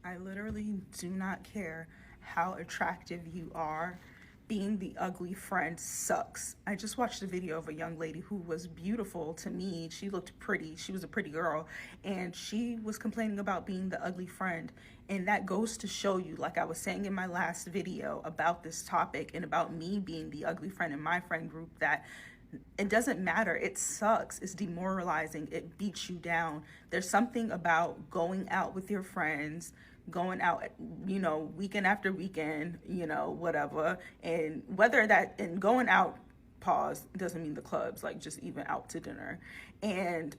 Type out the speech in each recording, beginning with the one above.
I literally do not care how attractive you are. Being the ugly friend sucks. I just watched a video of a young lady who was beautiful to me. She looked pretty. She was a pretty girl. And she was complaining about being the ugly friend. And that goes to show you, like I was saying in my last video about this topic and about me being the ugly friend in my friend group, that it doesn't matter. It sucks. It's demoralizing. It beats you down. There's something about going out with your friends, going out, weekend after weekend, whatever. And whether that, and going out, pause, doesn't mean the clubs, like just even out to dinner. And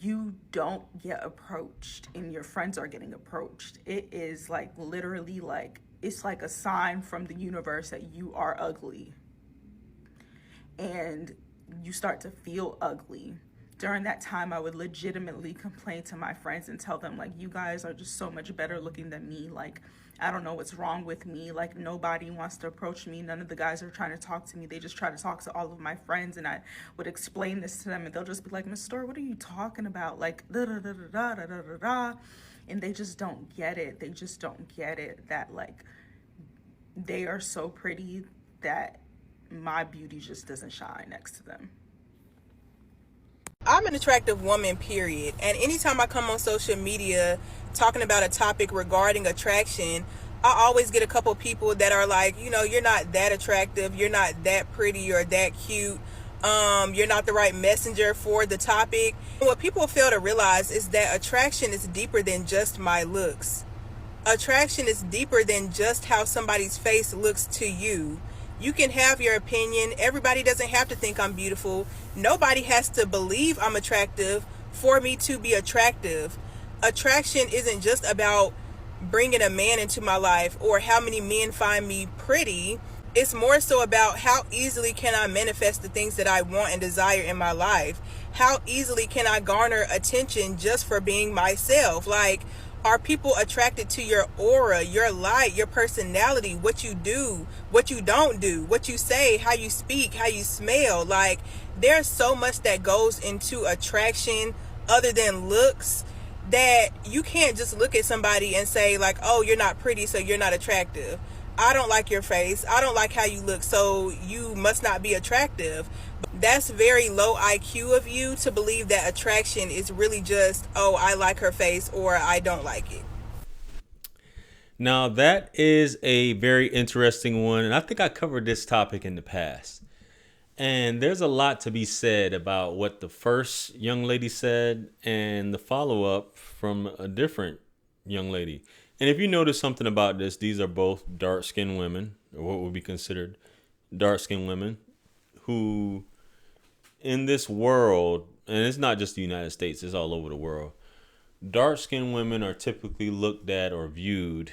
you don't get approached and your friends are getting approached. It is like literally like, it's like a sign from the universe that you are ugly. And you start to feel ugly. During that time, I would legitimately complain to my friends and tell them, like, you guys are just so much better looking than me. Like, I don't know what's wrong with me. Like, nobody wants to approach me. None of the guys are trying to talk to me. They just try to talk to all of my friends. And I would explain this to them, and they'll just be like, Miss Store, what are you talking about? Like, da da da da da da da da. And they just don't get it. They just don't get it that, like, they are so pretty that my beauty just doesn't shine next to them. I'm an attractive woman, period. And anytime I come on social media talking about a topic regarding attraction, I always get a couple people that are like, you're not that attractive, you're not that pretty or that cute, you're not the right messenger for the topic. What people fail to realize is that attraction is deeper than just my looks. Attraction is deeper than just how somebody's face looks to you. You can have your opinion. Everybody doesn't have to think I'm beautiful. Nobody has to believe I'm attractive for me to be attractive. Attraction isn't just about bringing a man into my life or how many men find me pretty. It's more so about how easily can I manifest the things that I want and desire in my life. How easily can I garner attention just for being myself? Like, are people attracted to your aura, your light, your personality, what you do, what you don't do, what you say, how you speak, how you smell? Like, there's so much that goes into attraction other than looks that you can't just look at somebody and say, like, oh, you're not pretty, so you're not attractive. I don't like your face. I don't like how you look, so you must not be attractive. That's very low IQ of you to believe that attraction is really just, oh, I like her face or I don't like it. Now, that is a very interesting one, and I think I covered this topic in the past. And there's a lot to be said about what the first young lady said and the follow-up from a different young lady. And if you notice something about this, these are both dark-skinned women, or what would be considered dark-skinned women, who in this world, and it's not just the United States, it's all over the world, dark-skinned women are typically looked at or viewed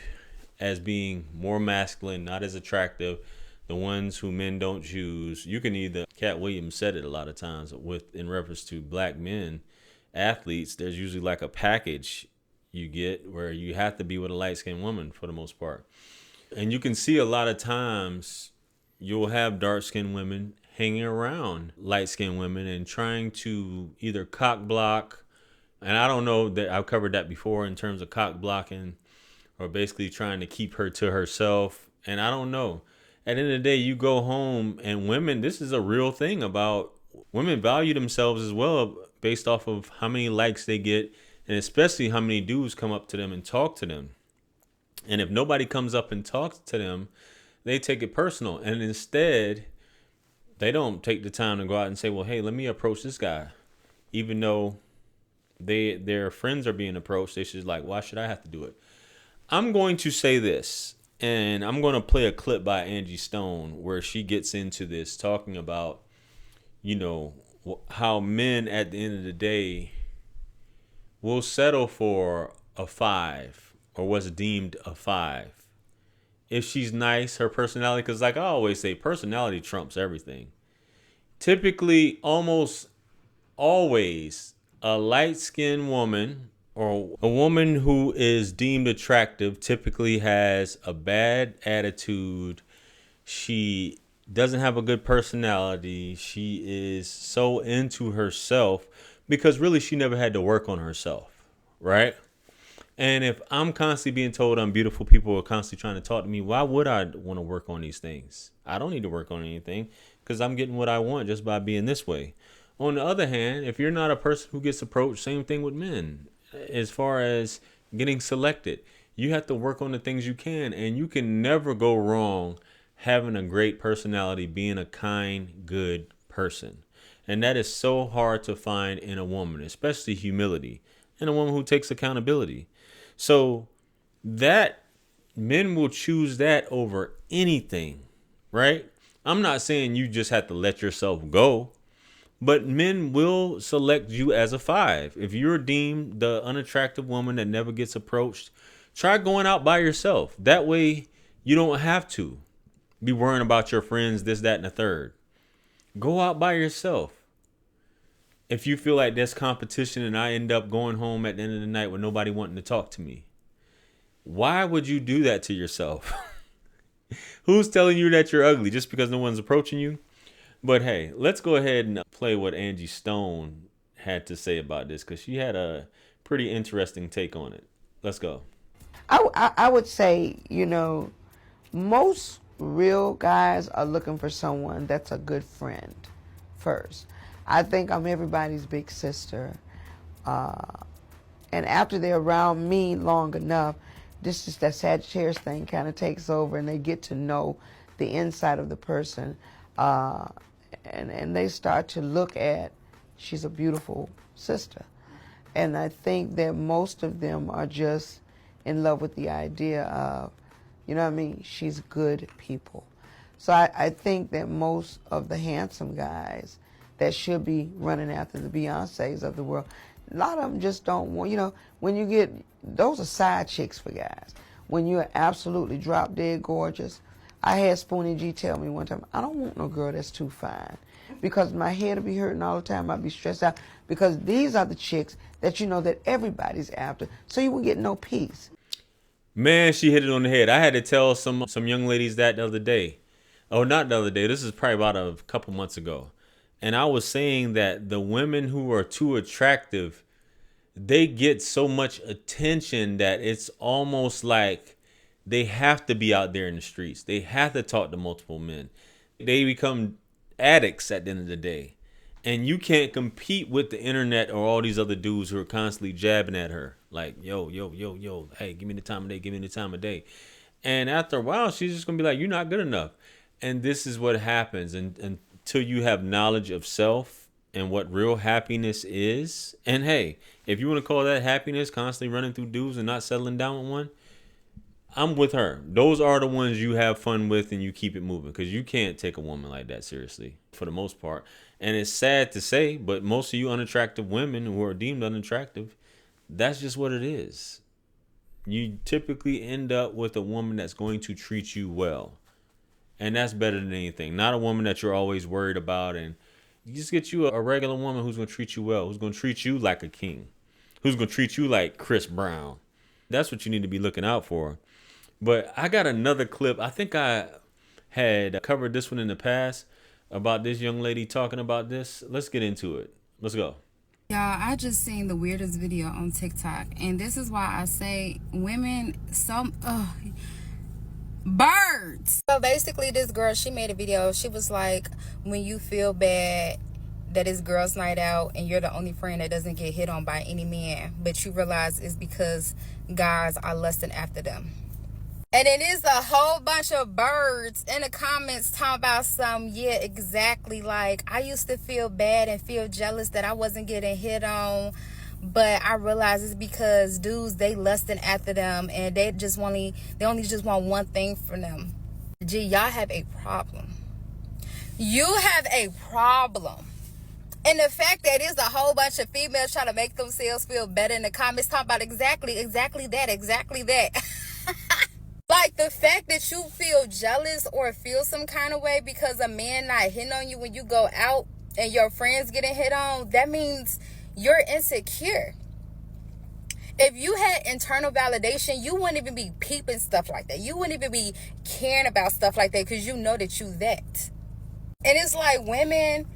as being more masculine, not as attractive, the ones who men don't choose. You can either, Cat Williams said it a lot of times with in reference to black men athletes, there's usually like a package you get where you have to be with a light-skinned woman for the most part. And you can see a lot of times you'll have dark-skinned women hanging around light-skinned women and trying to either cock block, and I don't know that I've covered that before in terms of cock blocking, or basically trying to keep her to herself. And I don't know. At the end of the day, you go home and women, this is a real thing about women value themselves as well based off of how many likes they get, and especially how many dudes come up to them and talk to them. And if nobody comes up and talks to them, they take it personal. And instead, they don't take the time to go out and say, well, hey, let me approach this guy. Even though their friends are being approached, they should like, why should I have to do it? I'm going to say this, and I'm going to play a clip by Angie Stone where she gets into this, talking about, how men at the end of the day will settle for a 5 or what's deemed a 5. If she's nice, her personality, because like I always say, personality trumps everything. Typically, almost always, a light-skinned woman or a woman who is deemed attractive typically has a bad attitude. She doesn't have a good personality. She is so into herself because really she never had to work on herself, right? And if I'm constantly being told I'm beautiful, people are constantly trying to talk to me, why would I want to work on these things? I don't need to work on anything because I'm getting what I want just by being this way. On the other hand, if you're not a person who gets approached, same thing with men. As far as getting selected, you have to work on the things you can, and you can never go wrong having a great personality, being a kind, good person. And that is so hard to find in a woman, especially humility, and a woman who takes accountability. So that men will choose that over anything, right? I'm not saying you just have to let yourself go, but men will select you as a 5. If you're deemed the unattractive woman that never gets approached, try going out by yourself. That way you don't have to be worrying about your friends, this, that, and the third. Go out by yourself. If you feel like there's competition and I end up going home at the end of the night with nobody wanting to talk to me, why would you do that to yourself? Who's telling you that you're ugly just because no one's approaching you? But hey, let's go ahead and play what Angie Stone had to say about this, because she had a pretty interesting take on it. Let's go. I would say, most real guys are looking for someone that's a good friend first. I think I'm everybody's big sister. And after they're around me long enough, this is that Sagittarius thing kind of takes over, and they get to know the inside of the person. And they start to look at, she's a beautiful sister. And I think that most of them are just in love with the idea of, she's good people. So I think that most of the handsome guys that should be running after the Beyoncés of the world, a lot of them just don't want, when you get, those are side chicks for guys. When you're absolutely drop dead gorgeous, I had Spoonie G tell me one time, I don't want no girl that's too fine, because my head will be hurting all the time. I'll be stressed out, because these are the chicks that that everybody's after. So you will get no peace. Man, she hit it on the head. I had to tell some young ladies that the other day. Oh, not the other day. This is probably about a couple months ago. And I was saying that the women who are too attractive, they get so much attention that it's almost like they have to be out there in the streets. They have to talk to multiple men. They become addicts at the end of the day. And you can't compete with the internet or all these other dudes who are constantly jabbing at her. Like, yo, hey, give me the time of day. And after a while, she's just going to be like, you're not good enough. And this is what happens. And until you have knowledge of self and what real happiness is. And hey, if you want to call that happiness, constantly running through dudes and not settling down with one, I'm with her. Those are the ones you have fun with and you keep it moving, because you can't take a woman like that seriously for the most part. And it's sad to say, but most of you unattractive women who are deemed unattractive, that's just what it is. You typically end up with a woman that's going to treat you well. And that's better than anything. Not a woman that you're always worried about. And you just get you a regular woman who's going to treat you well, who's going to treat you like a king, who's going to treat you like Chris Brown. That's what you need to be looking out for. But I got another clip. I think I had covered this one in the past about this young lady talking about this. Let's get into it. Let's go. Y'all, I just seen the weirdest video on TikTok, and this is why I say women, birds. So basically, this girl, she made a video. She was like, when you feel bad that it's girls' night out and you're the only friend that doesn't get hit on by any man, but you realize it's because guys are lusting after them. And it is a whole bunch of birds in the comments talking about exactly, like, I used to feel bad and feel jealous that I wasn't getting hit on, but I realize it's because dudes, they lusting after them and they only just want one thing from them. Gee, y'all have a problem. You have a problem. And the fact that it's a whole bunch of females trying to make themselves feel better in the comments talking about exactly that. Like, the fact that you feel jealous or feel some kind of way because a man not hitting on you when you go out and your friends getting hit on, that means you're insecure. If you had internal validation, you wouldn't even be peeping stuff like that. You wouldn't even be caring about stuff like that because you know that you that. And it's like women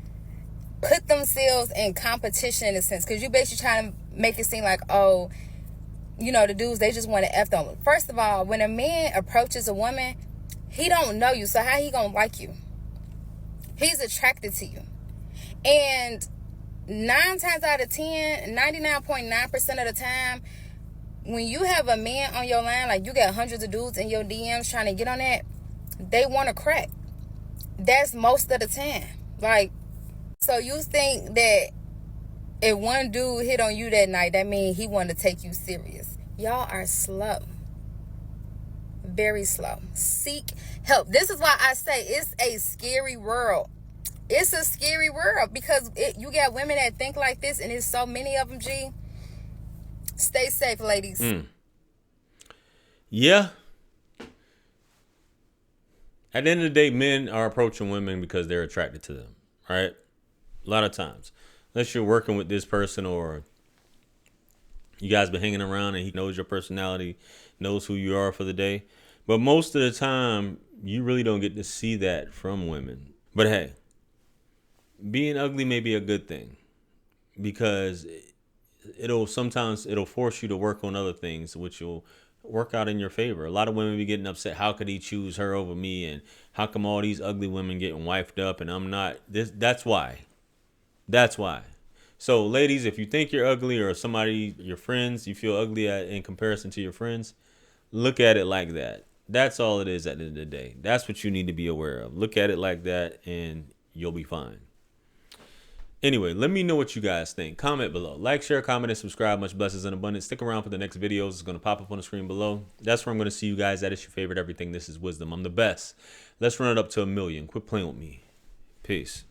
put themselves in competition in a sense, because you basically trying to make it seem like, oh, you know, the dudes, they just want to F them. First of all, when a man approaches a woman, he don't know you, so how he gonna like you? He's attracted to you. And 9 times out of 10, 99.9% of the time, when you have a man on your line, like you got hundreds of dudes in your DMs trying to get on that, they want to crack. That's most of the time. Like, so you think that if one dude hit on you that night, that means he wanted to take you serious. Y'all are slow. Very slow. Seek help. This is why I say it's a scary world. It's a scary world because you got women that think like this, and there's so many of them, G. Stay safe, ladies. Yeah. At the end of the day, men are approaching women because they're attracted to them, right? A lot of times. Unless you're working with this person or you guys been hanging around and he knows your personality, knows who you are for the day. But most of the time, you really don't get to see that from women. But hey, being ugly may be a good thing because it'll force you to work on other things, which will work out in your favor. A lot of women be getting upset. How could he choose her over me? And how come all these ugly women getting wifed up and I'm not? That's why. That's why. So ladies, if you think you're ugly or somebody, your friends, you feel ugly in comparison to your friends, look at it like that. That's all it is at the end of the day. That's what you need to be aware of. Look at it like that and you'll be fine. Anyway, let me know what you guys think. Comment below. Like, share, comment, and subscribe. Much blessings and abundance. Stick around for the next videos. It's going to pop up on the screen below. That's where I'm going to see you guys. That is your favorite everything. This is Wisdom. I'm the best. Let's run it up to 1 million. Quit playing with me. Peace.